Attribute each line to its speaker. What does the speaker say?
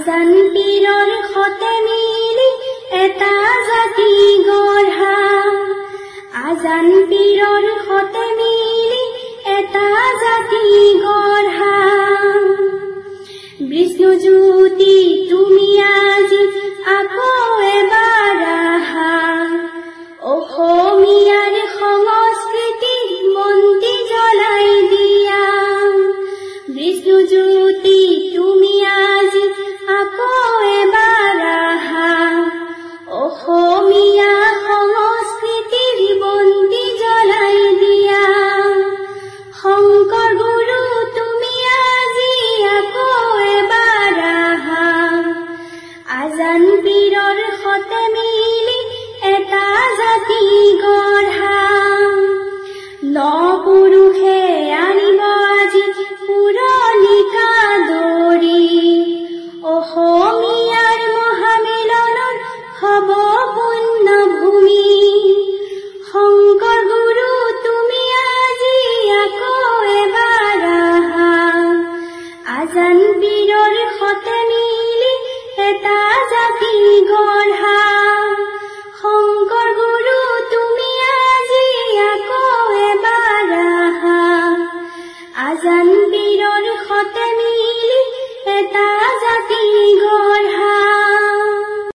Speaker 1: আজান পীৰৰ সতে মিলি এটা জাতি গঢ়া আজান পীৰৰ সতে মিলি এটা জাতি গঢ়া বিষ্ণু জ্যোতি তুমি আজি আকৌ এবাৰ আহা অসমীয়াৰ সংস্কৃতিক বন্তি জ্বলাই দিয়া বিষ্ণু জ্যোতি তুমি আজি আকৌ এবাৰ আহা অসমীয়া সংস্কৃতিৰ বন্তি জ্বলাই দিয়া শংকৰ গুৰু তুমি আজি আকৌ এবাৰ আহা আজান পীৰৰ সতে মিলি এটা জাতি গঢ়া ন পুৰুষে আনিব আজি পুৰণিকা দৰি অসমীয়াৰ মহামিলনৰ হব পুণ্য ভূমি শংকৰ গুৰু তুমি আজি আকৌ এবাৰ আহা আজান পীৰৰ সতে মিলি এটা জাতি গঢ়া